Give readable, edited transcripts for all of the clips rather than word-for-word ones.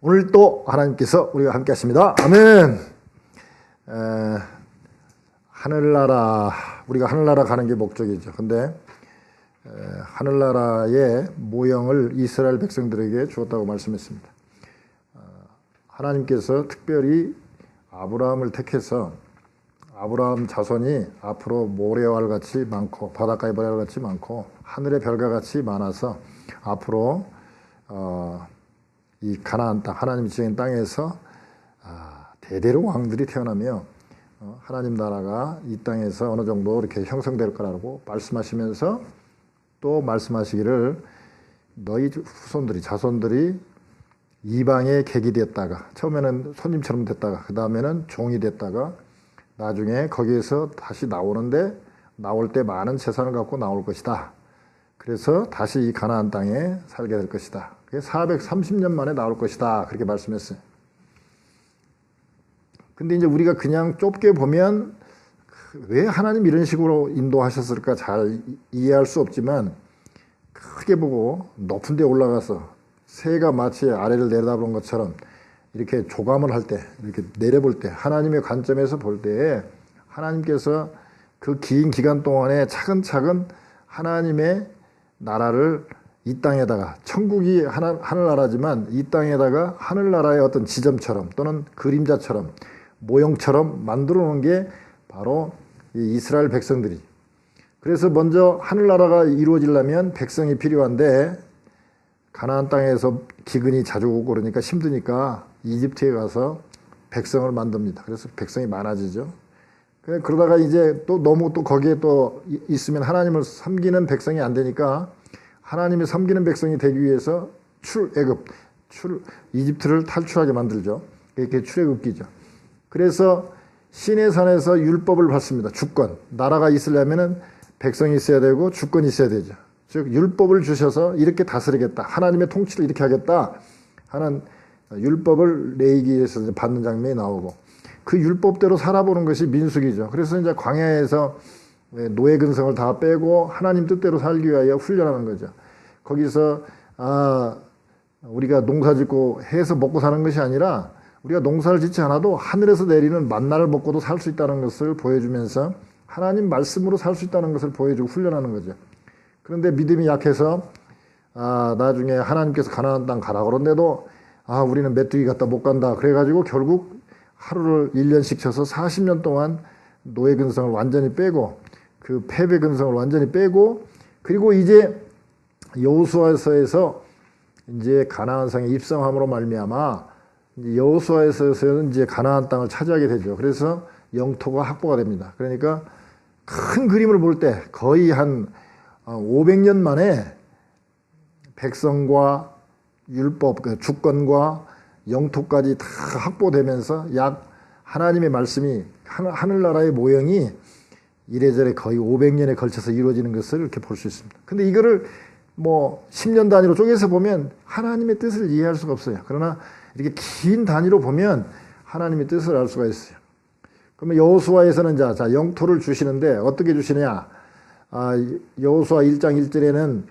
오늘 또 하나님께서 우리가 함께 하십니다. 아멘. 하늘나라, 우리가 하늘나라 가는 게 목적이죠. 근데 하늘나라의 모형을 이스라엘 백성들에게 주었다고 말씀했습니다. 하나님께서 특별히 아브라함을 택해서 아브라함 자손이 앞으로 모래와 같이 많고 바닷가의 모래와 같이 많고 하늘의 별과 같이 많아서 앞으로 이 가나안 땅, 하나님이 지은 땅에서 대대로 왕들이 태어나며 하나님 나라가 이 땅에서 어느 정도 이렇게 형성될 거라고 말씀하시면서 또 말씀하시기를 너희 후손들이, 자손들이 이방의 객이 됐다가 처음에는 손님처럼 됐다가 그 다음에는 종이 됐다가 나중에 거기에서 다시 나오는데 나올 때 많은 재산을 갖고 나올 것이다. 그래서 다시 이 가나안 땅에 살게 될 것이다. 430년 만에 나올 것이다. 그렇게 말씀했어요. 근데 이제 우리가 그냥 좁게 보면 왜 하나님 이런 식으로 인도하셨을까 잘 이해할 수 없지만 크게 보고 높은 데 올라가서 새가 마치 아래를 내려다보는 것처럼 이렇게 조감을 할 때, 이렇게 내려볼 때, 하나님의 관점에서 볼 때에 하나님께서 그 긴 기간 동안에 차근차근 하나님의 나라를 이 땅에다가, 천국이 하늘나라지만 이 땅에다가 하늘나라의 어떤 지점처럼 또는 그림자처럼 모형처럼 만들어 놓은 게 바로 이 이스라엘 백성들이. 그래서 먼저 하늘나라가 이루어지려면 백성이 필요한데 가나안 땅에서 기근이 자주 오고 그러니까 힘드니까 이집트에 가서 백성을 만듭니다. 그래서 백성이 많아지죠. 그러다가 이제 또 너무 또 거기에 또 있으면 하나님을 섬기는 백성이 안 되니까 하나님이 섬기는 백성이 되기 위해서 이집트를 탈출하게 만들죠. 이렇게 출애굽기죠. 그래서 시내산에서 율법을 받습니다. 주권. 나라가 있으려면은 백성이 있어야 되고 주권이 있어야 되죠. 즉 율법을 주셔서 이렇게 다스리겠다. 하나님의 통치를 이렇게 하겠다 하는 율법을 레위기에서 받는 장면이 나오고 그 율법대로 살아보는 것이 민수기죠. 그래서 이제 광야에서 노예 근성을 다 빼고 하나님 뜻대로 살기 위하여 훈련하는 거죠. 거기서 우리가 농사짓고 해서 먹고 사는 것이 아니라 우리가 농사를 짓지 않아도 하늘에서 내리는 만나를 먹고도 살 수 있다는 것을 보여주면서 하나님 말씀으로 살 수 있다는 것을 보여주고 훈련하는 거죠. 그런데 믿음이 약해서 나중에 하나님께서 가나안 땅 가라 그런데도 우리는 메뚜기 갔다 못 간다. 그래가지고 결국 하루를 1년씩 쳐서 40년 동안 노예 근성을 완전히 빼고 그 패배 근성을 완전히 빼고 그리고 이제 여호수아서에서 이제 가나안 성에 입성함으로 말미암아 여호수아서에서는 이제 가나안 땅을 차지하게 되죠. 그래서 영토가 확보가 됩니다. 그러니까 큰 그림을 볼 때 거의 한 500년 만에 백성과 율법, 주권과 영토까지 다 확보되면서 약 하나님의 말씀이 하늘나라의 모형이 이래저래 거의 500년에 걸쳐서 이루어지는 것을 이렇게 볼 수 있습니다. 근데 이거를 뭐 10년 단위로 쪼개서 보면 하나님의 뜻을 이해할 수가 없어요. 그러나 이렇게 긴 단위로 보면 하나님의 뜻을 알 수가 있어요. 그러면 여호수아에서는 자 영토를 주시는데 어떻게 주시느냐? 여호수아 1장 1절에는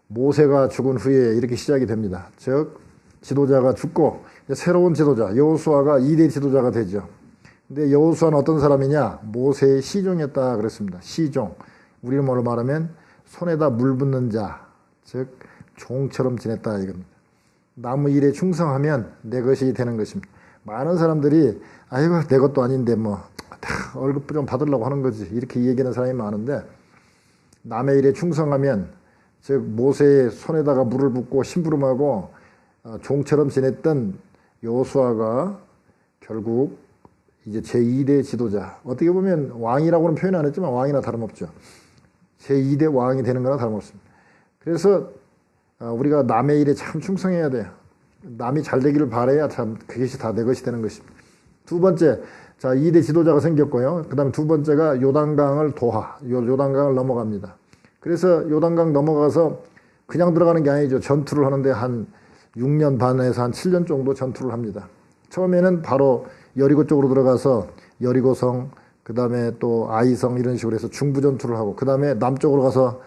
모세가 죽은 후에 이렇게 시작이 됩니다. 즉 지도자가 죽고 새로운 지도자 여호수아가 2대 지도자가 되죠. 근데 여호수아는 어떤 사람이냐? 모세의 시종이었다 그랬습니다. 시종. 우리말로 말하면 손에다 물 붓는 자, 즉 종처럼 지냈다 이겁니다. 나무 일에 충성하면 내 것이 되는 것입니다. 많은 사람들이 아이고 내 것도 아닌데 뭐 월급 좀 받으려고 하는 거지 이렇게 얘기하는 사람이 많은데 남의 일에 충성하면 즉 모세의 손에다가 물을 붓고 심부름하고 종처럼 지냈던 여호수아가 결국 이제 제2대 지도자, 어떻게 보면 왕이라고는 표현 안 했지만 왕이나 다름없죠. 제2대 왕이 되는 거나 다름없습니다. 그래서 우리가 남의 일에 참 충성해야 돼요. 남이 잘 되기를 바라야 참 그것이 다 내 것이 되는 것입니다. 두 번째, 2대 지도자가 생겼고요. 그 다음에 두 번째가 요단강을 요단강을 넘어갑니다. 그래서 요단강 넘어가서 그냥 들어가는 게 아니죠. 전투를 하는데 한 6년 반에서 한 7년 정도 전투를 합니다. 처음에는 바로 여리고 쪽으로 들어가서 여리고성, 그 다음에 또 아이성 이런 식으로 해서 중부 전투를 하고 그 다음에 남쪽으로 가서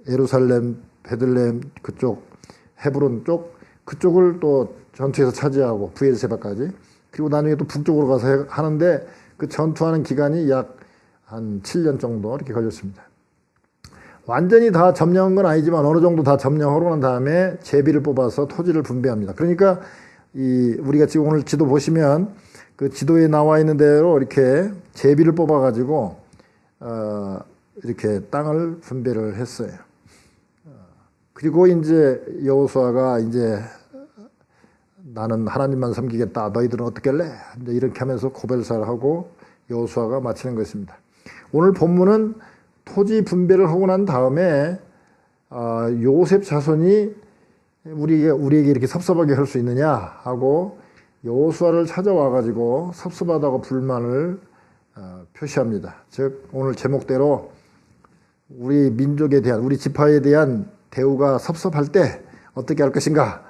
예루살렘, 베들레헴 그쪽, 헤브론 쪽 그쪽을 또 전투에서 차지하고 브엘세바까지. 그리고 나중에 또 북쪽으로 가서 하는데 그 전투하는 기간이 약 한 7년 정도 이렇게 걸렸습니다. 완전히 다 점령한 건 아니지만 어느 정도 다 점령하고 난 다음에 제비를 뽑아서 토지를 분배합니다. 그러니까 우리가 지금 오늘 지도 보시면 그 지도에 나와 있는 대로 이렇게 제비를 뽑아가지고 이렇게 땅을 분배를 했어요. 그리고 이제 여호수아가 이제 나는 하나님만 섬기겠다. 너희들은 어떻게 할래? 이제 이렇게 하면서 고별사를 하고 여호수아가 마치는 것입니다. 오늘 본문은 토지 분배를 하고 난 다음에 요셉 자손이 우리에게 이렇게 섭섭하게 할 수 있느냐 하고 여호수아를 찾아와 가지고 섭섭하다고 불만을 표시합니다. 즉 오늘 제목대로 우리 민족에 대한 우리 지파에 대한 대우가 섭섭할 때 어떻게 할 것인가?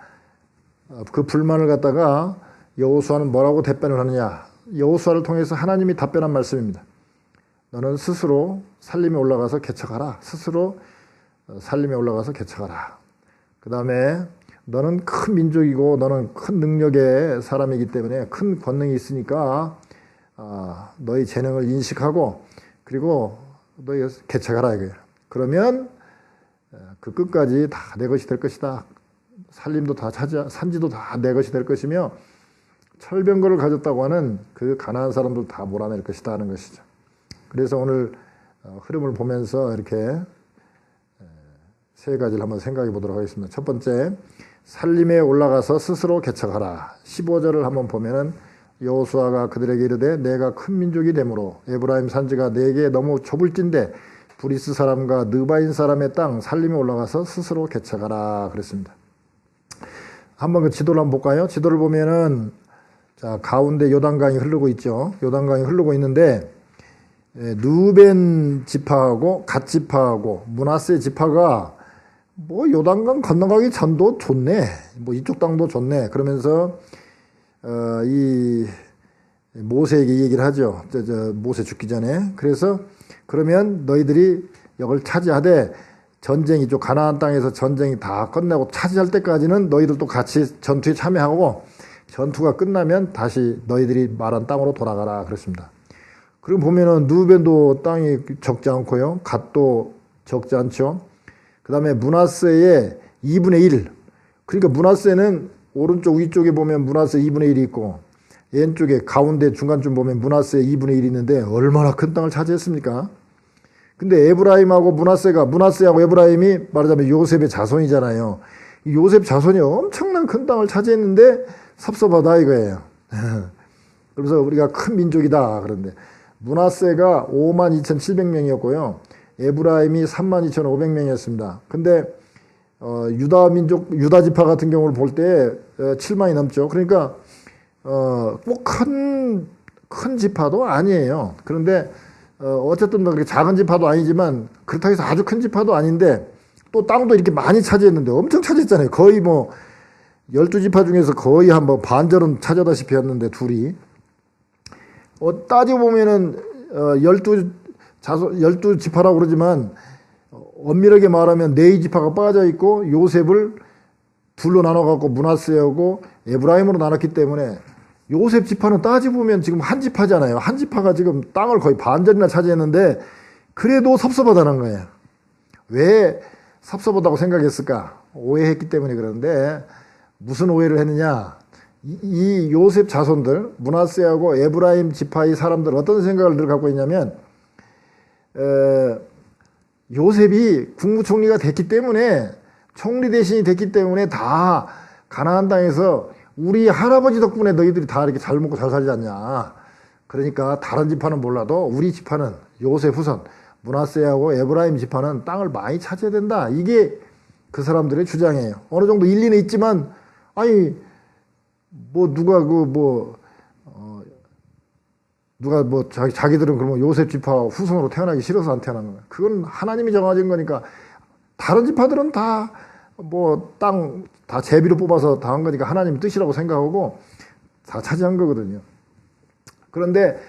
그 불만을 갖다가 여호수아는 뭐라고 답변을 하느냐? 여호수아를 통해서 하나님이 답변한 말씀입니다. 너는 스스로 산림에 올라가서 개척하라. 스스로 산림에 올라가서 개척하라. 그 다음에 너는 큰 민족이고 너는 큰 능력의 사람이기 때문에 큰 권능이 있으니까 너희 재능을 인식하고 그리고 너희 개척하라 이거예요. 그러면 그 끝까지 다 내 것이 될 것이다. 산림도 다 산지도 다 내 것이 될 것이며 철병거를 가졌다고 하는 그 가나안 사람들 다 몰아낼 것이다 하는 것이죠. 그래서 오늘 흐름을 보면서 이렇게 세 가지를 한번 생각해 보도록 하겠습니다. 첫 번째, 산림에 올라가서 스스로 개척하라. 15절을 한번 보면은 여호수아가 그들에게 이르되 내가 큰 민족이 되므로 에브라임 산지가 내게 너무 좁을진데 브리스 사람과 느바인 사람의 땅 산림에 올라가서 스스로 개척하라 그랬습니다. 한번 그 지도를 한번 볼까요? 지도를 보면은 자 가운데 요단강이 흐르고 있죠. 요단강이 흐르고 있는데 르벤 지파하고 갓 지파하고 므낫세 지파가 뭐 요단강 건너가기 전도 좋네. 뭐 이쪽 땅도 좋네. 그러면서 이 모세에게 얘기를 하죠. 모세 죽기 전에. 그래서 그러면 너희들이 이걸 차지하되 전쟁이 쪽 가나안 땅에서 전쟁이 다 끝나고 차지할 때까지는 너희들도 같이 전투에 참여하고 전투가 끝나면 다시 너희들이 말한 땅으로 돌아가라 그랬습니다. 그리고 보면은 누벤도 땅이 적지 않고요. 갓도 적지 않죠. 그 다음에 므낫세의 2분의 1. 그러니까 므낫세는 오른쪽 위쪽에 보면 므낫세 2분의 1이 있고 왼쪽에 가운데 중간쯤 보면 므낫세 2분의 1이 있는데 얼마나 큰 땅을 차지했습니까? 근데 에브라임하고 므낫세하고 에브라임이 말하자면 요셉의 자손이잖아요. 요셉 자손이 엄청난 큰 땅을 차지했는데 섭섭하다 이거예요. 그래서 우리가 큰 민족이다 그런데 므낫세가 52,700명이었고요. 에브라임이 32,500명이었습니다. 근데 유다 지파 같은 경우를 볼 때 7만이 넘죠. 그러니까 꼭 큰 지파도 아니에요. 그런데 어쨌든 그렇게 작은 지파도 아니지만 그렇다고 해서 아주 큰 지파도 아닌데 또 땅도 이렇게 많이 차지했는데 엄청 차지했잖아요. 거의 뭐 12지파 중에서 거의 한 뭐 반절은 차지하다시피 했는데 둘이 따지고 보면은 12지파라고 그러지만 엄밀하게 말하면 4지파가 빠져 있고 요셉을 둘로 나눠 갖고 므낫세하고 에브라임으로 나눴기 때문에 요셉 지파는 따지고 보면 지금 한 지파잖아요. 한 지파가 지금 땅을 거의 반절이나 차지했는데 그래도 섭섭하다는 거예요. 왜 섭섭하다고 생각했을까? 오해했기 때문에 그러는데 무슨 오해를 했느냐? 이 요셉 자손들 므낫세하고 에브라임 지파의 사람들 어떤 생각을 늘 갖고 있냐면 요셉이 국무총리가 됐기 때문에 총리 대신이 됐기 때문에 다 가나안 땅에서 우리 할아버지 덕분에 너희들이 다 이렇게 잘 먹고 잘 살지 않냐. 그러니까 다른 지파는 몰라도 우리 지파는 요셉 후손 므낫세하고 에브라임 지파는 땅을 많이 차지해야 된다. 이게 그 사람들의 주장이에요. 어느 정도 일리는 있지만 아니 뭐 누가 자기들은 그러면 요셉 지파 후손으로 태어나기 싫어서 안 태어난 거야. 그건 하나님이 정해진 거니까 다른 지파들은 다 뭐 땅 다 제비로 뽑아서 다 한 거니까 하나님 뜻이라고 생각하고 다 차지한 거거든요. 그런데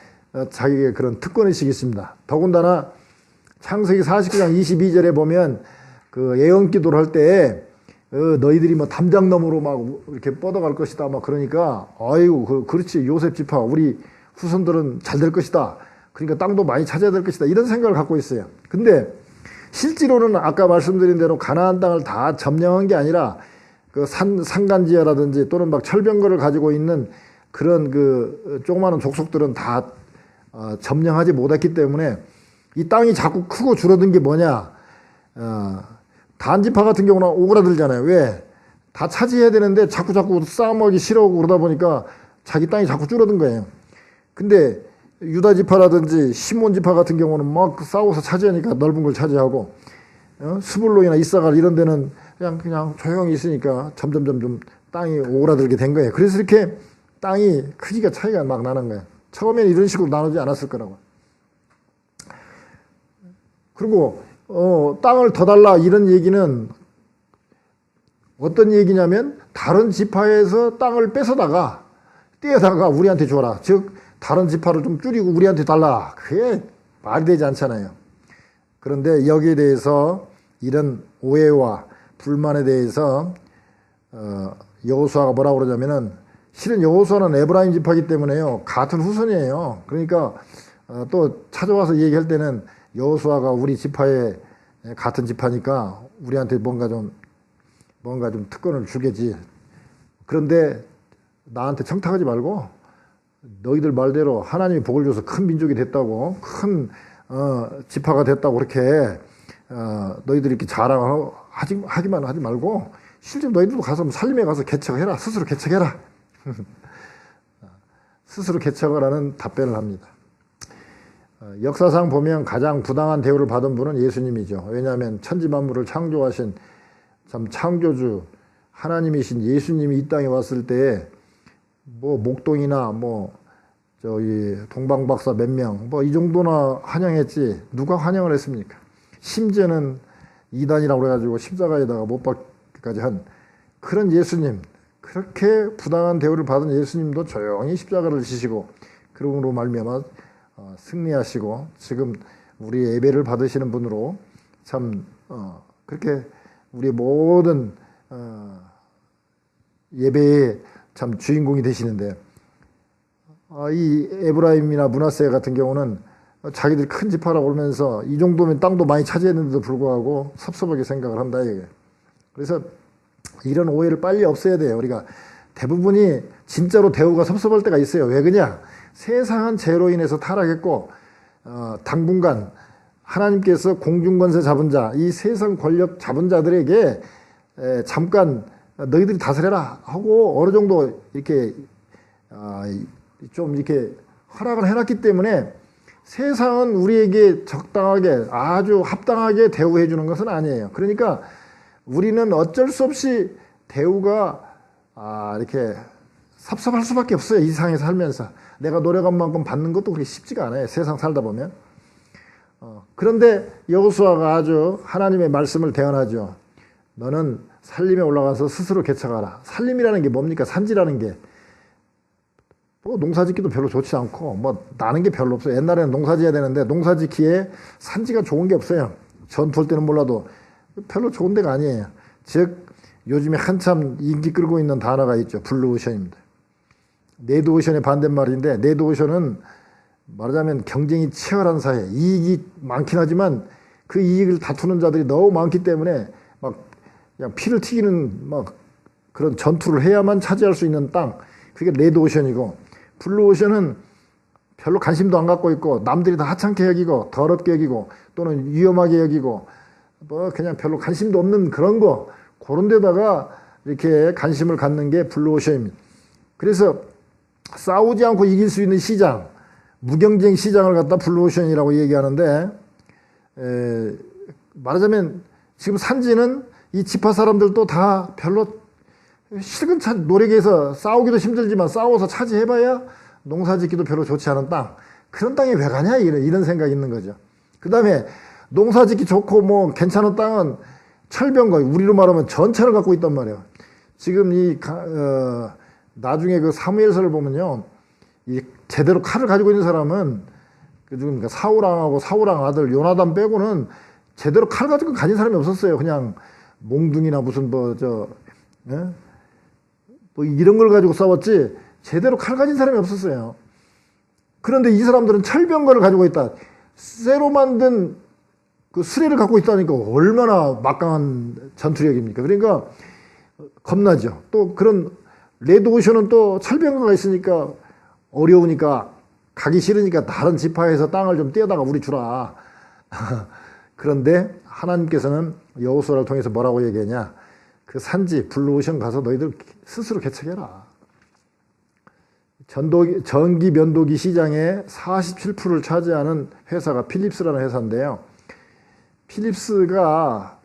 자기의 그런 특권의식이 있습니다. 더군다나 창세기 49장 22절에 보면 그 예언 기도를 할 때 너희들이 뭐 담장너머로 막 이렇게 뻗어갈 것이다. 막 그러니까, 아이고, 그렇지. 요셉 지파, 우리 후손들은 잘 될 것이다. 그러니까 땅도 많이 찾아야 될 것이다. 이런 생각을 갖고 있어요. 근데 실제로는 아까 말씀드린 대로 가나안 땅을 다 점령한 게 아니라 그 산간지하라든지 또는 막 철병거를 가지고 있는 그런 그 조그마한 족속들은 다 점령하지 못했기 때문에 이 땅이 자꾸 크고 줄어든 게 뭐냐. 단지파 같은 경우는 오그라들잖아요. 왜? 다 차지해야 되는데 자꾸 싸움하기 싫어하고 그러다 보니까 자기 땅이 자꾸 줄어든 거예요. 근데 유다 지파라든지 시몬 지파 같은 경우는 막 싸워서 차지하니까 넓은 걸 차지하고, 스불론이나 이사갈 이런 데는 그냥 조용히 있으니까 점점 좀 땅이 오그라들게 된 거예요. 그래서 이렇게 땅이 크기가 차이가 막 나는 거예요. 처음에는 이런 식으로 나누지 않았을 거라고. 그리고 땅을 더 달라 이런 얘기는 어떤 얘기냐면 다른 지파에서 땅을 뺏어다가 떼어다가 우리한테 줘라. 즉 다른 지파를 좀 줄이고 우리한테 달라. 그게 말이 되지 않잖아요. 그런데 여기에 대해서 이런 오해와 불만에 대해서 여호수아가 뭐라고 그러냐면은 실은 여호수아는 에브라임 지파이기 때문에요. 같은 후손이에요. 그러니까 또 찾아와서 얘기할 때는 여호수아가 우리 지파에 같은 지파니까 우리한테 뭔가 좀 특권을 주겠지. 그런데 나한테 청탁하지 말고 너희들 말대로 하나님이 복을 줘서 큰 민족이 됐다고, 큰 지파가 됐다고 그렇게 너희들이 이렇게 하기만 하지 말고 실제로 너희들도 가서 살림에 가서 개척해라. 스스로 개척해라. 스스로 개척을 하는 답변을 합니다. 역사상 보면 가장 부당한 대우를 받은 분은 예수님이죠. 왜냐하면 천지만물을 창조하신 참 창조주 하나님이신 예수님이 이 땅에 왔을 때에 뭐 목동이나 뭐 저기 동방박사 몇 명 뭐 이 정도나 환영했지 누가 환영을 했습니까? 심지어는 이단이라고 그래가지고 십자가에다가 못 박기까지 한 그런 예수님, 그렇게 부당한 대우를 받은 예수님도 조용히 십자가를 지시고 그러므로 말미암아 승리하시고 지금 우리 예배를 받으시는 분으로 참 그렇게 우리 모든 예배의 참 주인공이 되시는데, 이 에브라임이나 므낫세 같은 경우는 자기들이 큰 지파라고 그러면서 이 정도면 땅도 많이 차지했는데도 불구하고 섭섭하게 생각을 한다 이게. 그래서 이런 오해를 빨리 없애야 돼요. 우리가 대부분이 진짜로 대우가 섭섭할 때가 있어요. 왜 그러냐? 세상은 죄로 인해서 타락했고 당분간 하나님께서 공중권세 잡은 자, 이 세상 권력 잡은 자들에게 잠깐 너희들이 다스려라 하고 어느 정도 이렇게 좀 이렇게 허락을 해놨기 때문에 세상은 우리에게 적당하게 아주 합당하게 대우해 주는 것은 아니에요. 그러니까 우리는 어쩔 수 없이 대우가 이렇게 섭섭할 수밖에 없어요. 이 세상에 살면서 내가 노력한 만큼 받는 것도 그렇게 쉽지가 않아요. 세상 살다 보면. 그런데 여호수아가 아주 하나님의 말씀을 대언하죠. 너는 살림에 올라가서 스스로 개척하라. 살림이라는 게 뭡니까? 산지라는 게 뭐 농사짓기도 별로 좋지 않고 뭐 나는 게 별로 없어요. 옛날에는 농사지어야 되는데 농사짓기에 산지가 좋은 게 없어요. 전투할 때는 몰라도 별로 좋은 데가 아니에요. 즉 요즘에 한참 인기 끌고 있는 단어가 있죠. 블루오션입니다. 레드오션의 반대말인데 레드오션은 말하자면 경쟁이 치열한 사회, 이익이 많긴 하지만 그 이익을 다투는 자들이 너무 많기 때문에 막 그냥 피를 튀기는 막 그런 전투를 해야만 차지할 수 있는 땅, 그게 레드오션이고, 블루오션은 별로 관심도 안 갖고 있고 남들이 다 하찮게 여기고 더럽게 여기고 또는 위험하게 여기고 뭐 그냥 별로 관심도 없는 그런 거, 그런 데다가 이렇게 관심을 갖는 게 블루오션입니다. 그래서 싸우지 않고 이길 수 있는 시장, 무경쟁 시장을 갖다 블루오션이라고 얘기하는데, 말하자면 지금 산지는 이 지파 사람들도 다 별로 실근 노력해서 싸우기도 힘들지만 싸워서 차지해봐야 농사짓기도 별로 좋지 않은 땅, 그런 땅에 왜 가냐 이런 생각이 있는 거죠. 그 다음에 농사짓기 좋고 뭐 괜찮은 땅은 철병거, 우리로 말하면 전차를 갖고 있단 말이에요. 지금 나중에 그 사무엘서를 보면요, 이 제대로 칼을 가지고 있는 사람은 그러니까 사울왕하고 사울왕 아들 요나단 빼고는 제대로 칼 가지고 가진 사람이 없었어요. 그냥 몽둥이나 무슨 뭐 이런 걸 가지고 싸웠지 제대로 칼 가진 사람이 없었어요. 그런데 이 사람들은 철병거를 가지고 있다. 쇠로 만든 그 수레를 갖고 있다니까 얼마나 막강한 전투력입니까? 그러니까 겁나죠. 또 그런 레드오션은 또 철병거가 있으니까 어려우니까 가기 싫으니까 다른 지파에서 땅을 좀 떼어다가 우리 주라. 그런데 하나님께서는 여호수아를 통해서 뭐라고 얘기하냐? 그 산지 블루오션 가서 너희들 스스로 개척해라. 전기 면도기 시장의 47%를 차지하는 회사가 필립스라는 회사인데요. 필립스가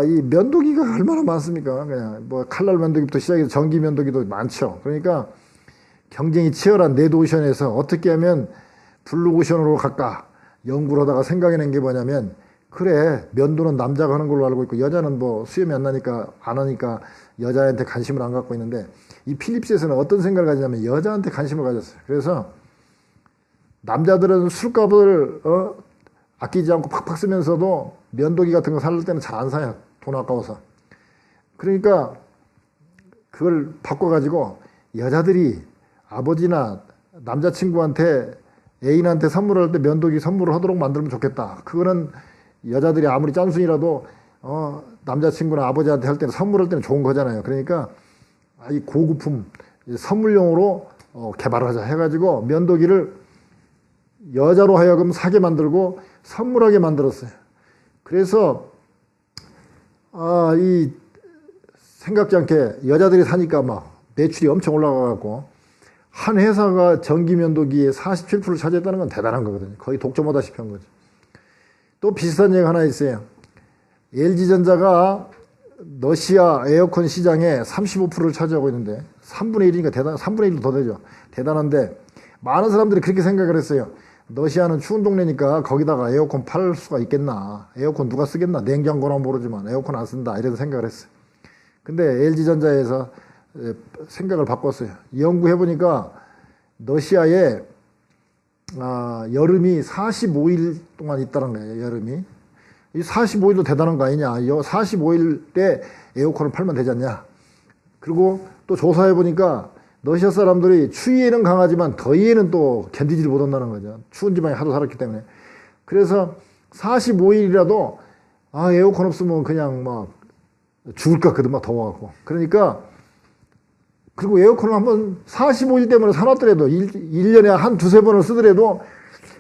이 면도기가 얼마나 많습니까? 그냥 뭐 칼날 면도기부터 시작해서 전기 면도기도 많죠. 그러니까 경쟁이 치열한 레드오션에서 어떻게 하면 블루오션으로 갈까 연구를 하다가 생각해낸 게 뭐냐면, 그래 면도는 남자가 하는 걸로 알고 있고 여자는 뭐 수염이 안 나니까 안 하니까 여자한테 관심을 안 갖고 있는데, 이 필립스에서는 어떤 생각을 가지냐면 여자한테 관심을 가졌어요. 그래서 남자들은 술값을 아끼지 않고 팍팍 쓰면서도 면도기 같은 거 살 때는 잘 안 사요. 돈 아까워서. 그러니까 그걸 바꿔가지고 여자들이 아버지나 남자친구한테 애인한테 선물할 때 면도기 선물을 하도록 만들면 좋겠다. 그거는 여자들이 아무리 짠순이라도 남자친구나 아버지한테 할 때는 선물할 때는 좋은 거잖아요. 그러니까 이 고급품 선물용으로 개발하자 해가지고 면도기를 여자로 하여금 사게 만들고 선물하게 만들었어요. 그래서 이 생각지 않게 여자들이 사니까 막 매출이 엄청 올라가갖고 한 회사가 전기 면도기의 47%를 차지했다는 건 대단한 거거든요. 거의 독점하다시피 한 거죠. 또 비슷한 얘기가 하나 있어요. LG전자가 러시아 에어컨 시장에 35%를 차지하고 있는데 3분의 1이니까 3분의 1도 더 되죠. 대단한데 많은 사람들이 그렇게 생각을 했어요. 러시아는 추운 동네니까 거기다가 에어컨 팔 수가 있겠나. 에어컨 누가 쓰겠나. 냉장고나 모르지만 에어컨 안 쓴다. 이런 생각을 했어요. 근데 LG전자에서 생각을 바꿨어요. 연구해보니까 러시아에 여름이 45일 동안 있다는 거예요. 여름이. 이 45일도 대단한 거 아니냐. 45일 때 에어컨을 팔면 되지 않냐. 그리고 또 조사해보니까 러시아 사람들이 추위에는 강하지만 더위에는 또 견디지를 못한다는 거죠. 추운 지방에 하도 살았기 때문에. 그래서 45일이라도 에어컨 없으면 그냥 막 죽을까 그도 막 더워갖고. 그러니까 그리고 에어컨을 한번 45일 때문에 사놨더라도 1년에 한 두세 번을 쓰더라도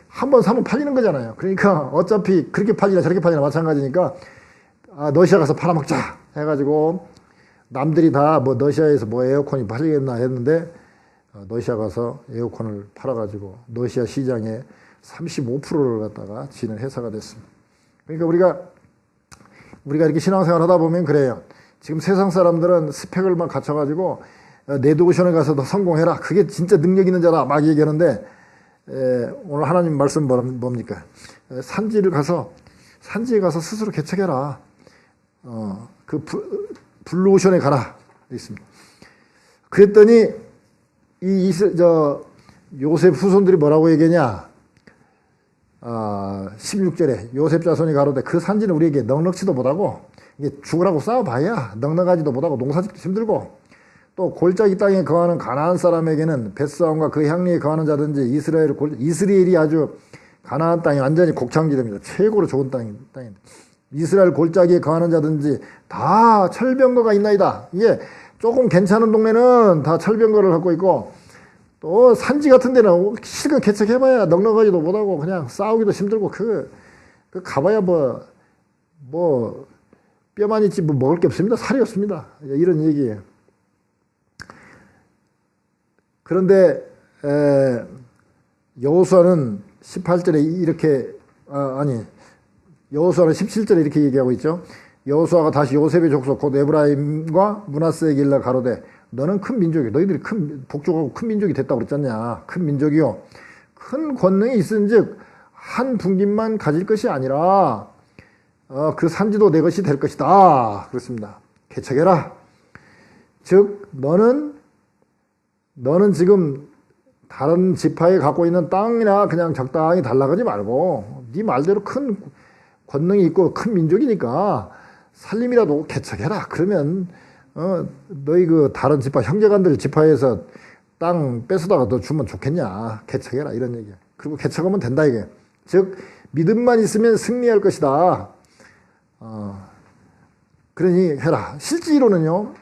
한 번 사면 팔리는 거잖아요. 그러니까 어차피 그렇게 팔리나 저렇게 팔리나 마찬가지니까 러시아 가서 팔아먹자 해가지고 남들이 다 뭐 러시아에서 뭐 에어컨이 팔리겠나 했는데 러시아 가서 에어컨을 팔아가지고 러시아 시장에 35%를 갖다가 지는 회사가 됐습니다. 그러니까 우리가 이렇게 신앙생활 하다 보면 그래요. 지금 세상 사람들은 스펙을 막 갖춰가지고 레드오션에 가서 더 성공해라. 그게 진짜 능력 있는 자라 막 얘기하는데 오늘 하나님 말씀 뭡니까? 산지에 가서 스스로 개척해라. 블루오션에 가라. 있습니다. 그랬더니 요셉 후손들이 뭐라고 얘기하냐? 16절에 요셉 자손이 가로되 그 산지는 우리에게 넉넉지도 못하고 이게 죽으라고 싸워봐야 넉넉하지도 못하고 농사짓기도 힘들고 또 골짜기 땅에 거하는 가나안 사람에게는 벳사온과 그 향리에 거하는 자든지 이스라엘이 아주 가나안 땅이 완전히 곡창지대입니다. 최고로 좋은 땅입니다. 이스라엘 골짜기에 거하는 자든지 다 철병거가 있나이다. 이게 조금 괜찮은 동네는 다 철병거를 갖고 있고 또 산지 같은 데는 실컷 개척해봐야 넉넉하지도 못하고 그냥 싸우기도 힘들고 그 가봐야 뭐 뼈만 있지 뭐 먹을 게 없습니다. 살이 없습니다. 이런 얘기예요. 그런데 여호수아는 18절에 이렇게 여호수아는 17절에 이렇게 얘기하고 있죠. 여호수아가 다시 요셉의 족속 곧 에브라임과 므낫세에게 일러 가로되 너는 큰 민족이 너희들이 큰 복족하고 큰 민족이 됐다고 그랬잖냐. 큰 민족이요 큰 권능이 있은즉 한 분깃만 가질 것이 아니라 그 산지도 내 것이 될 것이다. 그렇습니다. 개척해라. 즉 너는 지금 다른 지파에 갖고 있는 땅이나 그냥 적당히 달라가지 말고 네 말대로 큰 권능이 있고 큰 민족이니까 살림이라도 개척해라. 그러면 너희 그 다른 지파 형제간들 지파에서 땅 뺏어다가 너 주면 좋겠냐. 개척해라 이런 얘기야. 그리고 개척하면 된다 이게. 즉 믿음만 있으면 승리할 것이다. 그러니 해라. 실제로는요.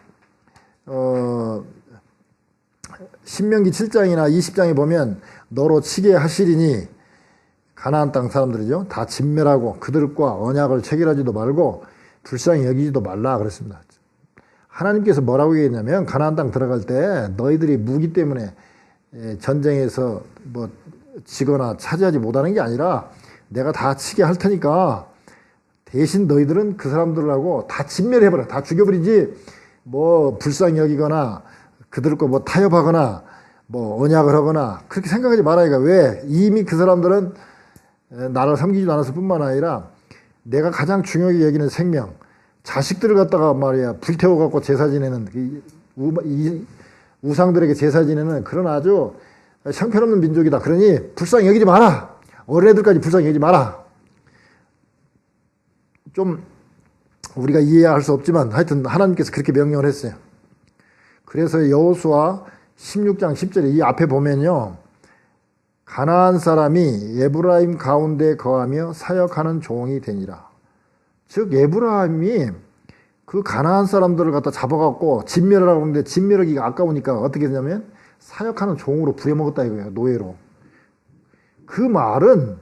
신명기 7장이나 20장에 보면 너로 치게 하시리니 가나안 땅 사람들이죠. 다 진멸하고 그들과 언약을 체결하지도 말고 불쌍히 여기지도 말라 그랬습니다. 하나님께서 뭐라고 얘기했냐면 가나안 땅 들어갈 때 너희들이 무기 때문에 전쟁에서 뭐 지거나 차지하지 못하는 게 아니라 내가 다 치게 할 테니까 대신 너희들은 그 사람들하고 다 진멸해버려. 다 죽여버리지 뭐 불쌍히 여기거나 그들과 뭐 타협하거나 뭐 언약을 하거나 그렇게 생각하지 말아야. 왜? 이미 그 사람들은 나를 섬기지도 않았을 뿐만 아니라 내가 가장 중요하게 여기는 생명, 자식들을 갖다가 말이야 불태워갖고 제사 지내는 이 우상들에게 제사 지내는 그런 아주 형편없는 민족이다. 그러니 불쌍히 여기지 마라. 어린애들까지 불쌍히 여기지 마라. 좀 우리가 이해할 수 없지만 하여튼 하나님께서 그렇게 명령을 했어요. 그래서 여호수아 16장 10절에 이 앞에 보면요. 가나안 사람이 에브라임 가운데 거하며 사역하는 종이 되니라. 즉 에브라임이 그 가나안 사람들을 갖다 잡아갖고 진멸하라고 하는데 진멸하기가 아까우니까 어떻게 되냐면 사역하는 종으로 부려먹었다 이거예요. 노예로. 그 말은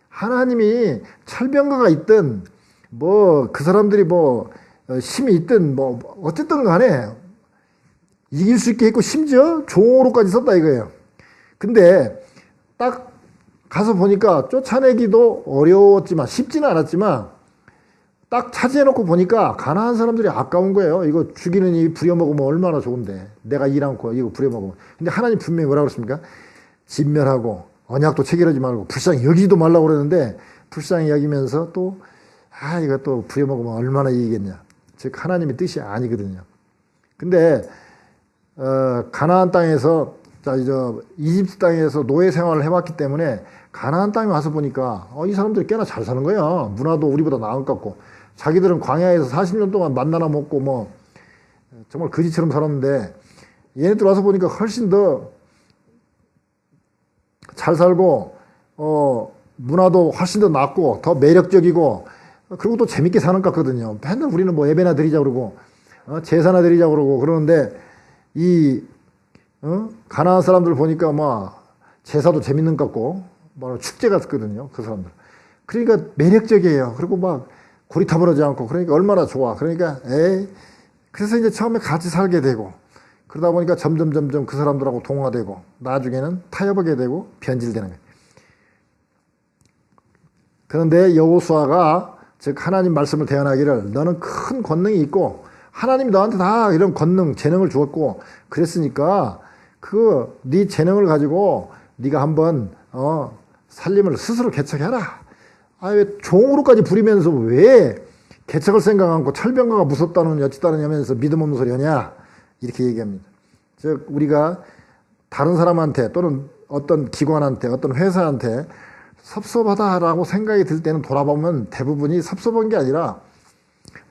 하나님이 철병가가 있든 뭐 그 사람들이 뭐 힘이 있든 뭐 어쨌든 간에 이길 수 있게 했고 심지어 종으로까지 썼다 이거예요. 근데 딱 가서 보니까 쫓아내기도 어려웠지만 쉽지는 않았지만 딱 차지해놓고 보니까 가나안 사람들이 아까운 거예요. 이거 죽이는 이 부려먹으면 얼마나 좋은데 내가 일 않고 이거 부려먹으면. 근데 하나님 분명히 뭐라고 그랬습니까? 진멸하고 언약도 체결하지 말고 불쌍히 여기지도 말라고 그러는데 불쌍히 여기면서 또 이거 또 부려먹으면 얼마나 이기겠냐. 즉 하나님의 뜻이 아니거든요. 근데 가나안 땅에서 이제 이집트 땅에서 노예 생활을 해왔기 때문에 가나안 땅에 와서 보니까 이 사람들이 꽤나 잘 사는 거야. 문화도 우리보다 나은 것 같고 자기들은 광야에서 40년 동안 만나나 먹고 뭐 정말 거지처럼 살았는데 얘네들 와서 보니까 훨씬 더 잘 살고 문화도 훨씬 더 낫고 더 매력적이고 그리고 또 재밌게 사는 것 같거든요. 맨날 우리는 뭐 예배나 드리자 그러고 제사나 드리자 그러고 그러는데 이 가나안 사람들 보니까 막 제사도 재밌는 것 같고 뭐 축제 같거든요. 그 사람들. 그러니까 매력적이에요. 그리고 막 고리타분하지 않고 그러니까 얼마나 좋아. 그러니까 그래서 이제 처음에 같이 살게 되고 그러다 보니까 점점 그 사람들하고 동화되고 나중에는 타협하게 되고 변질되는 거예요. 그런데 여호수아가 즉 하나님 말씀을 대언하기를 너는 큰 권능이 있고 하나님이 너한테 다 이런 권능, 재능을 주었고 그랬으니까 그 네 재능을 가지고 네가 한번 살림을 스스로 개척해라. 왜 종으로까지 부리면서 왜 개척을 생각 않고 철병가가 무섭다는 어찌다느냐 하면서 믿음 없는 소리 하냐 이렇게 얘기합니다. 즉 우리가 다른 사람한테 또는 어떤 기관한테 어떤 회사한테 섭섭하다라고 생각이 들 때는 돌아보면 대부분이 섭섭한 게 아니라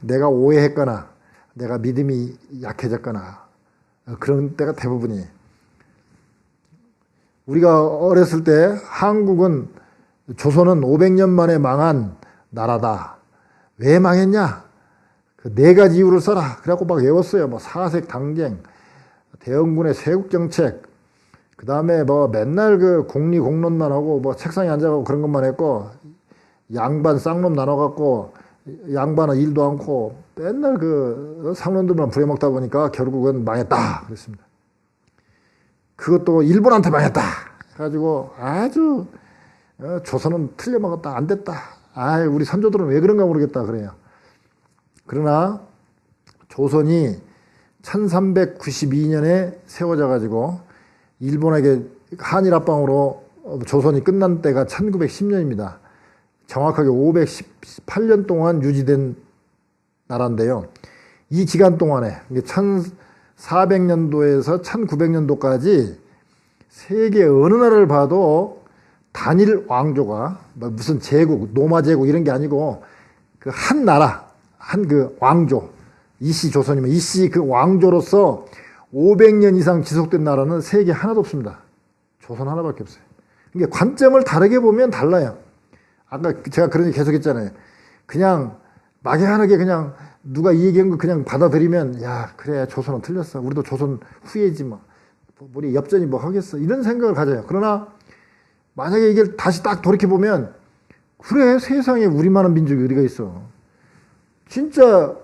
내가 오해했거나 내가 믿음이 약해졌거나 그런 때가 대부분이에요. 우리가 어렸을 때 한국은 조선은 500년 만에 망한 나라다. 왜 망했냐? 그 네 가지 이유를 써라. 그래갖고 막 외웠어요. 뭐 사색 당쟁, 대원군의 세국정책, 그 다음에 뭐 맨날 그 공리공론만 하고 뭐 책상에 앉아가고 그런 것만 했고 양반 쌍놈 나눠갖고 양반은 일도 않고 맨날 그 상론들만 부려먹다 보니까 결국은 망했다 그랬습니다. 그것도 일본한테 망했다 해가지고 아주 조선은 틀려먹었다 안 됐다. 우리 선조들은 왜 그런가 모르겠다 그래요. 그러나 조선이 1392년에 세워져 가지고 일본에게 한일 합방으로 조선이 끝난 때가 1910년입니다. 정확하게 518년 동안 유지된 나라인데요. 이 기간 동안에 1400년도에서 1900년도까지 세계 어느 나라를 봐도 단일 왕조가 무슨 제국, 노마 제국 이런 게 아니고 그 한 나라, 한 그 왕조, 이씨 조선이면 이씨 그 왕조로서 500년 이상 지속된 나라는 세계 하나도 없습니다. 조선 하나밖에 없어요. 그러니까 관점을 다르게 보면 달라요. 아까 제가 그런 얘기 계속 했잖아요. 그냥 막연하게 그냥 누가 이 얘기한 거 그냥 받아들이면 야 그래 조선은 틀렸어. 우리도 조선 후예지 뭐. 우리 엽전이 뭐 하겠어. 이런 생각을 가져요. 그러나 만약에 이게 다시 딱 돌이켜보면 그래 세상에 우리만한 민족이 어디가 있어. 진짜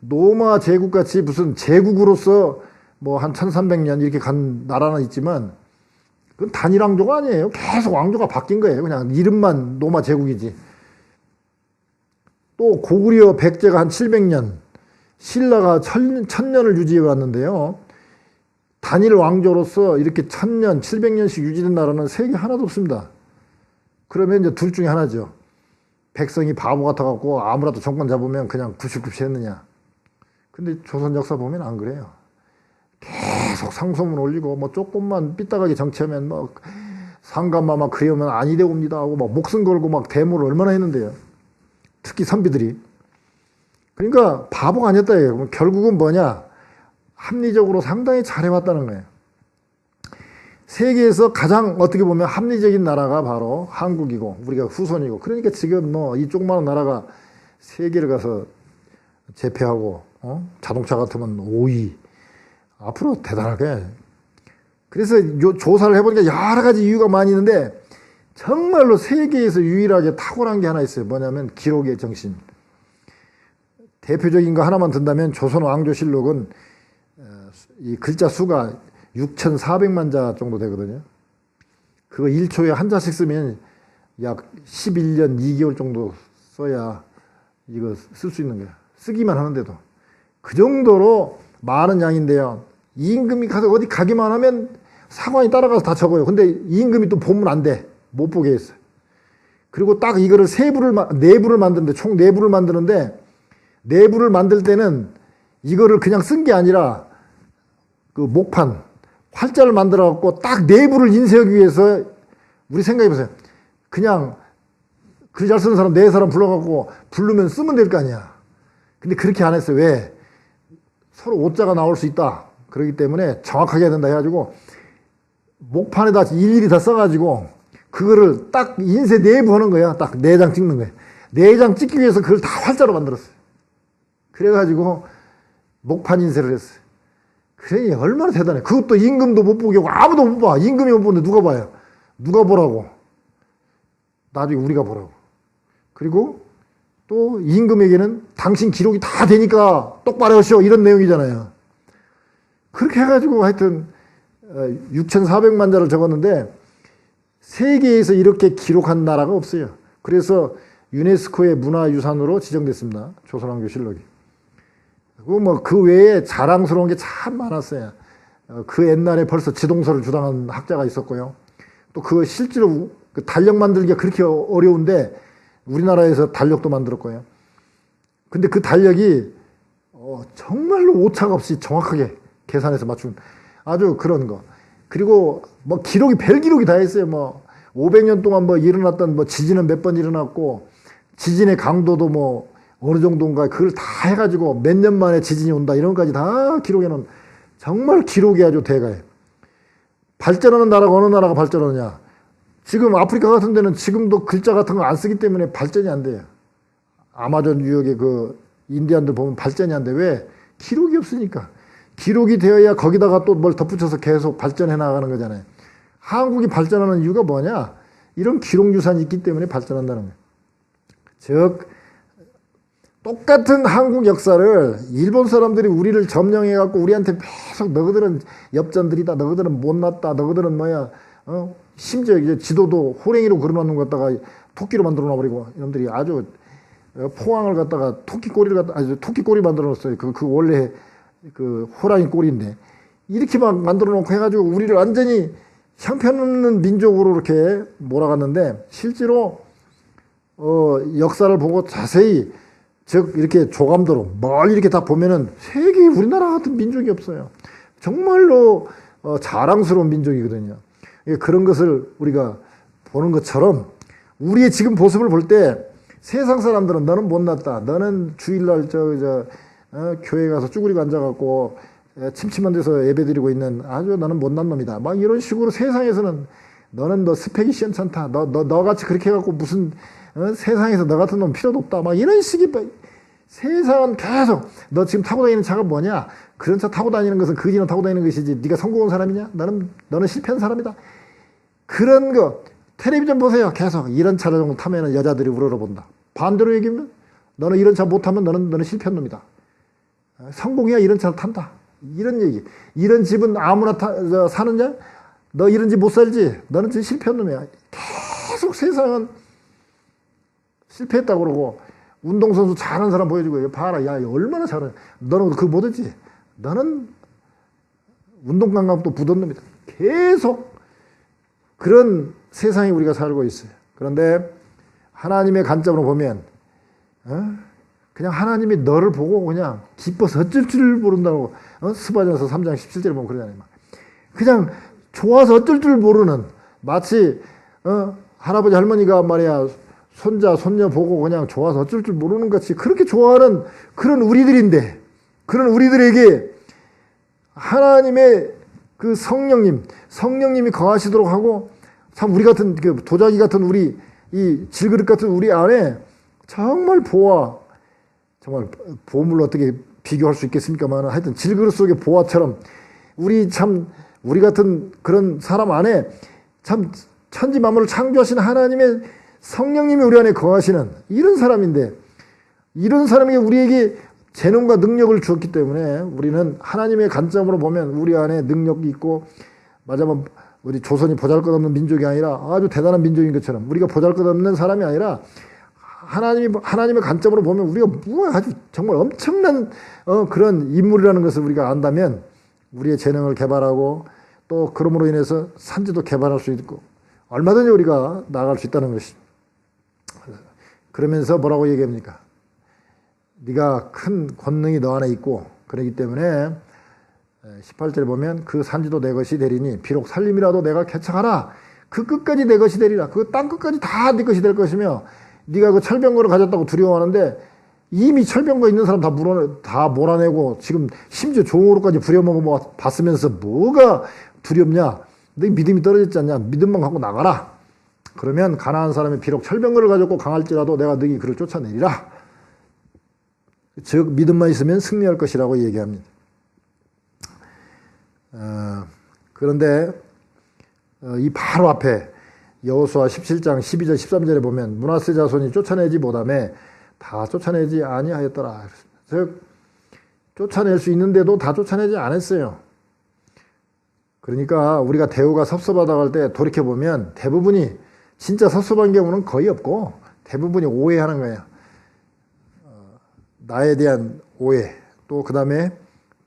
로마 제국같이 무슨 제국으로서 뭐 한 1300년 이렇게 간 나라는 있지만 그건 단일 왕조가 아니에요. 계속 왕조가 바뀐 거예요. 그냥 이름만 로마 제국이지. 또 고구려 백제가 한 700년, 신라가 1000년을 유지해 왔는데요. 단일 왕조로서 이렇게 1000년, 700년씩 유지된 나라는 세계 하나도 없습니다. 그러면 이제 둘 중에 하나죠. 백성이 바보 같아갖고 아무라도 정권 잡으면 그냥 굽시굽시 했느냐. 근데 조선 역사 보면 안 그래요. 계속 상소문 올리고 뭐 조금만 삐딱하게 정치하면 뭐 상감마 막 그리우면 아니 되옵니다 하고 막 목숨 걸고 막 데모를 얼마나 했는데요. 특히 선비들이. 그러니까 바보가 아니었다 이거예요. 결국은 뭐냐. 합리적으로 상당히 잘해왔다는 거예요. 세계에서 가장 어떻게 보면 합리적인 나라가 바로 한국이고 우리가 후손이고 그러니까 지금 뭐 이 조그마한 나라가 세계를 가서 제패하고 자동차 같으면 5위 앞으로 대단하게. 그래서 조사를 해보니까 여러 가지 이유가 많이 있는데 정말로 세계에서 유일하게 탁월한 게 하나 있어요. 뭐냐면 기록의 정신. 대표적인 거 하나만 든다면 조선왕조실록은 이 글자 수가 6,400만 자 정도 되거든요. 그거 1초에 한 자씩 쓰면 약 11년 2개월 정도 써야 이거 쓸 수 있는 거야. 쓰기만 하는데도. 그 정도로 많은 양인데요. 임금이 가서 어디 가기만 하면 사관이 따라가서 다 적어요. 근데 임금이 또 보면 안 돼. 못 보게 했어요. 그리고 딱 이거를 내부를 만드는데, 총 내부를 만드는데, 내부를 만들 때는 이거를 그냥 쓴 게 아니라 그 목판, 활자를 만들어 갖고 딱 내부를 인쇄하기 위해서 우리 생각해보세요. 그냥 글 잘 쓰는 사람 4사람 불러갖고 부르면 쓰면 될 거 아니야. 근데 그렇게 안 했어요. 왜? 서로 오자가 나올 수 있다. 그렇기 때문에 정확하게 해야 된다 해가지고 목판에다 일일이 다 써가지고 그거를 딱 인쇄 내부 하는 거야. 딱 4장 찍는 거야. 4장 찍기 위해서 그걸 다 활자로 만들었어요. 그래가지고 목판 인쇄를 했어요. 그러니 얼마나 대단해. 그것도 임금도 못 보게 하고 아무도 못 봐. 임금이 못 보는데 누가 봐요? 누가 보라고? 나중에 우리가 보라고. 그리고 또 임금에게는 당신 기록이 다 되니까 똑바로 하시오. 이런 내용이잖아요. 그렇게 해가지고 하여튼 6,400만 자를 적었는데 세계에서 이렇게 기록한 나라가 없어요. 그래서 유네스코의 문화유산으로 지정됐습니다. 조선왕조실록이. 그 외에 자랑스러운 게 참 많았어요. 그 옛날에 벌써 지동서를 주장한 학자가 있었고요. 또 그 실제로 그 달력 만들기가 그렇게 어려운데 우리나라에서 달력도 만들었고요. 근데 그 달력이 정말로 오차가 없이 정확하게 계산해서 맞춘 아주 그런 거. 그리고 뭐 기록이 별 기록이 다 있어요. 뭐 500년 동안 뭐 일어났던 뭐 지진은 몇 번 일어났고 지진의 강도도 뭐 어느 정도인가 그걸 다 해가지고 몇 년 만에 지진이 온다 이런 것까지 다 기록해놓은 정말 기록이 아주 대가예요. 발전하는 나라가 어느 나라가 발전하느냐. 지금 아프리카 같은 데는 지금도 글자 같은 거 안 쓰기 때문에 발전이 안 돼요. 아마존 유역의 그 인디안들 보면 발전이 안 돼. 왜? 기록이 없으니까. 기록이 되어야 거기다가 또 뭘 덧붙여서 계속 발전해 나가는 거잖아요. 한국이 발전하는 이유가 뭐냐? 이런 기록 유산이 있기 때문에 발전한다는 거예요. 즉 똑같은 한국 역사를 일본 사람들이 우리를 점령해갖고 우리한테 계속 너희들은 엽전들이다, 너희들은 못났다, 너희들은 뭐야, 심지어 이제 지도도 호랭이로 그려놓는 거 갖다가 토끼로 만들어 놔버리고 이놈들이 아주 포항을 갖다가 토끼 꼬리를 갖다 아주 토끼 꼬리 만들어 놨어요. 그 원래 그 호랑이 꼬리인데 이렇게 막 만들어 놓고 해가지고 우리를 완전히 형편없는 민족으로 이렇게 몰아갔는데 실제로 역사를 보고 자세히 즉 이렇게 조감도로 멀리 이렇게 다 보면은 세계에 우리나라 같은 민족이 없어요. 정말로 자랑스러운 민족이거든요. 그런 것을 우리가 보는 것처럼 우리의 지금 모습을 볼 때 세상 사람들은 너는 못났다. 너는 주일날 교회 가서 쭈그리고 앉아갖고 침침한 데서 예배드리고 있는 아주 너는 못난 놈이다. 막 이런 식으로 세상에서는 너는 너 스펙이 시원찮다. 너같이 그렇게 해갖고 무슨 세상에서 너 같은 놈 필요도 없다. 막 이런 식이 세상은 계속 너 지금 타고 다니는 차가 뭐냐? 그런 차 타고 다니는 것은 거지나 타고 다니는 것이지. 네가 성공한 사람이냐? 너는 실패한 사람이다. 그런 거 텔레비전 보세요. 계속 이런 차를 정도 타면 여자들이 우러러본다. 반대로 얘기하면 너는 이런 차 못 타면 너는 실패한 놈이다. 성공이야 이런 차를 탄다. 이런 얘기. 이런 집은 아무나 사느냐? 너 이런 집 못 살지? 너는 진짜 실패한 놈이야. 계속 세상은 실패했다고 그러고 운동선수 잘하는 사람 보여주고 봐라. 야 얼마나 잘해. 너는 그거 못했지? 너는 운동감각도 부던 놈이다. 계속 그런 세상에 우리가 살고 있어요. 그런데 하나님의 관점으로 보면 그냥 하나님이 너를 보고 그냥 기뻐서 어쩔 줄 모른다고 스바전서 3장 17절에 보면 그러잖아요. 그냥 좋아서 어쩔 줄 모르는 마치 할아버지 할머니가 말이야 손자 손녀 보고 그냥 좋아서 어쩔 줄 모르는 같이 그렇게 좋아하는 그런 우리들인데 그런 우리들에게 하나님의 그 성령님이 거하시도록 하고 참 우리 같은 그 도자기 같은 우리 이 질그릇 같은 우리 안에 정말 정말 보물로 어떻게 비교할 수 있겠습니까만 하여튼 질그릇 속의 보화처럼 우리 같은 그런 사람 안에 참 천지 만물을 창조하신 하나님의 성령님이 우리 안에 거하시는 이런 사람인데 이런 사람이 우리에게 재능과 능력을 주었기 때문에 우리는 하나님의 관점으로 보면 우리 안에 능력이 있고 맞아면 우리 조선이 보잘것없는 민족이 아니라 아주 대단한 민족인 것처럼 우리가 보잘것없는 사람이 아니라 하나님의 관점으로 보면 우리가 아주 정말 엄청난 그런 인물이라는 것을 우리가 안다면 우리의 재능을 개발하고 또 그럼으로 인해서 산지도 개발할 수 있고 얼마든지 우리가 나아갈 수 있다는 것입니다. 그러면서 뭐라고 얘기합니까? 네가 큰 권능이 너 안에 있고 그러기 때문에 18절에 보면 그 산지도 내 것이 되리니 비록 살림이라도 내가 개척하라 그 끝까지 내 것이 되리라. 그 땅 끝까지 다 네 것이 될 것이며 네가 그 철병거를 가졌다고 두려워하는데 이미 철병거 있는 사람 다 몰아내고 지금 심지어 종으로까지 부려먹어 봤으면서 뭐가 두렵냐? 너 믿음이 떨어졌지 않냐? 믿음만 갖고 나가라. 그러면 가나안 사람이 비록 철병거를 가졌고 강할지라도 내가 너희 그를 쫓아내리라. 즉 믿음만 있으면 승리할 것이라고 얘기합니다. 그런데 이 바로 앞에 여호수아 17장 12절 13절에 보면 므낫세 자손이 쫓아내지 못하매 다 쫓아내지 아니하였더라. 즉 쫓아낼 수 있는데도 다 쫓아내지 않았어요. 그러니까 우리가 대우가 섭섭하다고 할 때 돌이켜보면 대부분이 진짜 섭섭한 경우는 거의 없고 대부분이 오해하는 거예요. 나에 대한 오해 또 그 다음에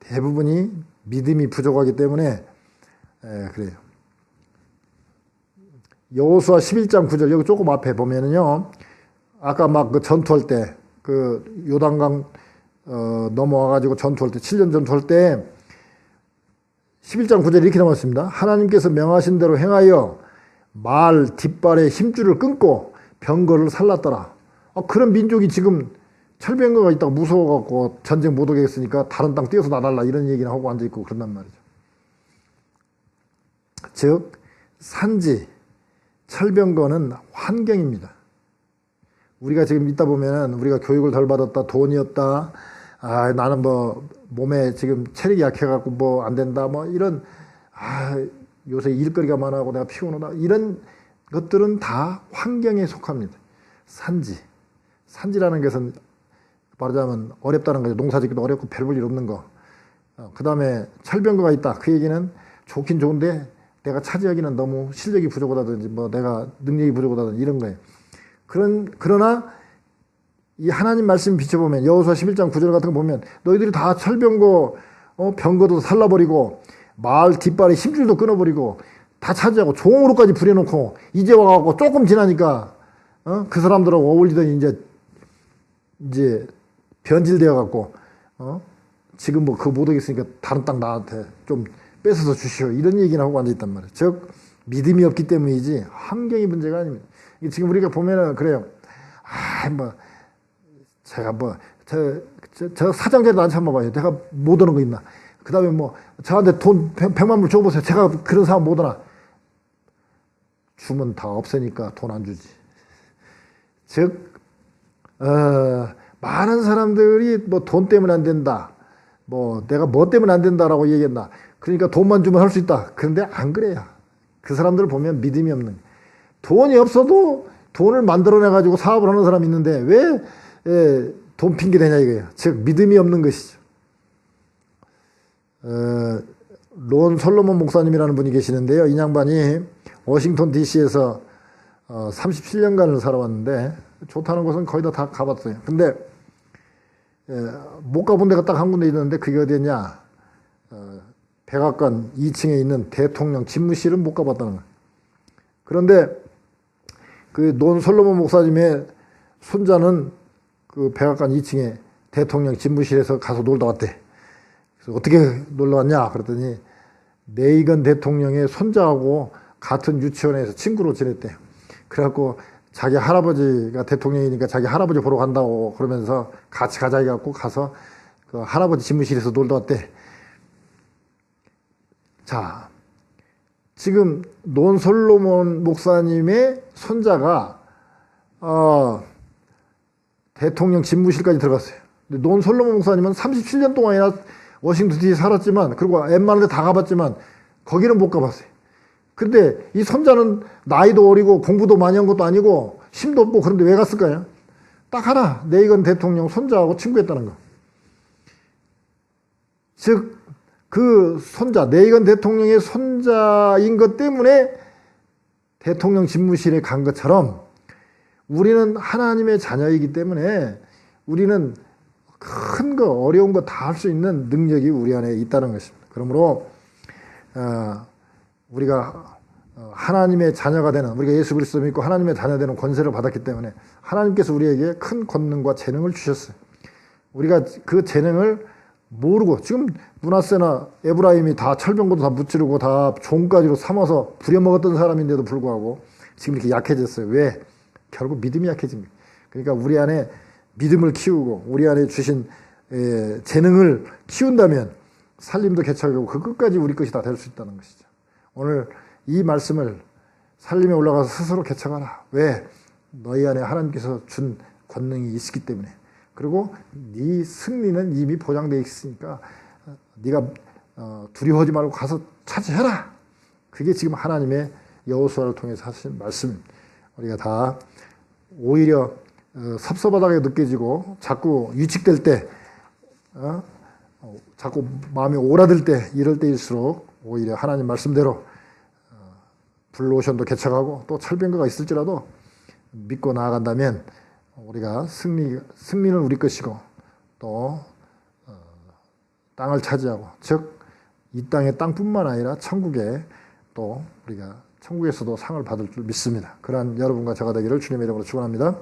대부분이 믿음이 부족하기 때문에 그래요. 여호수아 11장 9절 여기 조금 앞에 보면은요. 아까 막 그 전투할 때 그 요단강 넘어와 가지고 전투할 때 7년 전투할 때 11장 9절에 이렇게 나왔습니다. 하나님께서 명하신 대로 행하여 말 뒷발의 힘줄을 끊고 병거를 살랐더라. 그런 민족이 지금 철병거가 있다고 무서워갖고 전쟁 못 오겠으니까 다른 땅 뛰어서 나달라 이런 얘기나 하고 앉아있고 그런단 말이죠. 즉 산지 철병거는 환경입니다. 우리가 지금 있다 보면 우리가 교육을 덜 받았다 돈이 없다 나는 뭐 몸에 지금 체력이 약해갖고 뭐 안 된다 뭐 이런 요새 일거리가 많아고 내가 피곤하다 이런 것들은 다 환경에 속합니다. 산지라는 것은 말하자면 어렵다는 거죠. 농사짓기도 어렵고 별 볼 일 없는 거. 그 다음에 철병거가 있다. 그 얘기는 좋긴 좋은데 내가 차지하기는 너무 실력이 부족하다든지 뭐 내가 능력이 부족하다든지 이런 거예요. 그러나 이 하나님 말씀 비춰보면 여호수아 11장 9절 같은 거 보면 너희들이 다 철병거 병거도 살라버리고 마을 뒷발에 힘줄도 끊어버리고 다 차지하고 종으로까지 부려놓고 이제 와갖고 조금 지나니까 그 사람들하고 어울리더니 이제 변질되어갖고 지금 뭐 그거 못하겠으니까 다른 땅 나한테 좀 뺏어서 주시오 이런 얘기를 하고 앉아있단 말이에요. 즉 믿음이 없기 때문이지 환경이 문제가 아닙니다. 지금 우리가 보면은 그래요. 뭐 제가 저 사장자리 나한테 한번 봐요. 내가 못 오는 거 있나? 그 다음에 뭐 저한테 돈 100만 불 줘보세요. 제가 그런 사람 못 오나? 주면 다 없으니까 돈 안 주지. 즉 많은 사람들이 뭐 돈 때문에 안 된다, 뭐 내가 뭐 때문에 안 된다라고 얘기했나? 그러니까 돈만 주면 할 수 있다. 그런데 안 그래요. 그 사람들을 보면 믿음이 없는, 돈이 없어도 돈을 만들어내 가지고 사업을 하는 사람이 있는데 왜 돈 핑계 대냐 이거예요. 즉 믿음이 없는 것이죠. 론 솔로몬 목사님이라는 분이 계시는데요. 이 양반이 워싱턴 DC에서 37년간을 살아왔는데, 좋다는 곳은 거의 다 가봤어요. 근데 못 가본 데가 딱 한 군데 있는데 그게 어디였냐? 백악관 2층에 있는 대통령 집무실은 못 가봤다는 거예요. 그런데 그 논 솔로몬 목사님의 손자는 그 백악관 2층에 대통령 집무실에서 가서 놀다 왔대. 그래서 어떻게 놀러 왔냐? 그랬더니 레이건 대통령의 손자하고 같은 유치원에서 친구로 지냈대요. 그래갖고 자기 할아버지가 대통령이니까 자기 할아버지 보러 간다고 그러면서 같이 가자 해갖고 가서 그 할아버지 집무실에서 놀다 왔대. 자, 지금 논 솔로몬 목사님의 손자가 대통령 집무실까지 들어갔어요. 근데 논 솔로몬 목사님은 37년 동안이나 워싱턴 DC 살았지만, 그리고 웬만한 데 다 가봤지만 거기는 못 가봤어요. 근데 이 손자는 나이도 어리고 공부도 많이 한 것도 아니고 힘도 없고, 그런데 왜 갔을까요? 딱 하나, 레이건 대통령 손자하고 친구였다는 거. 즉 그 손자, 레이건 대통령의 손자인 것 때문에 대통령 집무실에 간 것처럼, 우리는 하나님의 자녀이기 때문에 우리는 큰 거, 어려운 거 다 할 수 있는 능력이 우리 안에 있다는 것입니다. 그러므로 우리가 하나님의 자녀가 되는, 우리가 예수 그리스도 믿고 하나님의 자녀 되는 권세를 받았기 때문에 하나님께서 우리에게 큰 권능과 재능을 주셨어요. 우리가 그 재능을 모르고, 지금 므낫세나 에브라임이 다 철병거도 다 무찌르고 다 종까지로 삼아서 부려먹었던 사람인데도 불구하고 지금 이렇게 약해졌어요. 왜? 결국 믿음이 약해집니다. 그러니까 우리 안에 믿음을 키우고 우리 안에 주신 재능을 키운다면 살림도 개척하고 그 끝까지 우리 것이 다 될 수 있다는 것이죠. 오늘 이 말씀을 살림에 올라가서 스스로 개척하라. 왜? 너희 안에 하나님께서 준 권능이 있기 때문에. 그리고 네 승리는 이미 보장되어 있으니까 네가 두려워하지 말고 가서 차지해라. 그게 지금 하나님의 여호수아를 통해서 하신 말씀입니다. 우리가 다 오히려 섭섭하다고 느껴지고 자꾸 위축될 때, 자꾸 마음이 오라들 때, 이럴 때일수록 오히려 하나님 말씀대로 블루오션도 개척하고 또 철병거가 있을지라도 믿고 나아간다면 우리가 승리는 우리 것이고, 또 땅을 차지하고, 즉 이 땅의 땅뿐만 아니라 천국에 또 우리가 천국에서도 상을 받을 줄 믿습니다. 그러한 여러분과 제가 되기를 주님의 이름으로 축원합니다.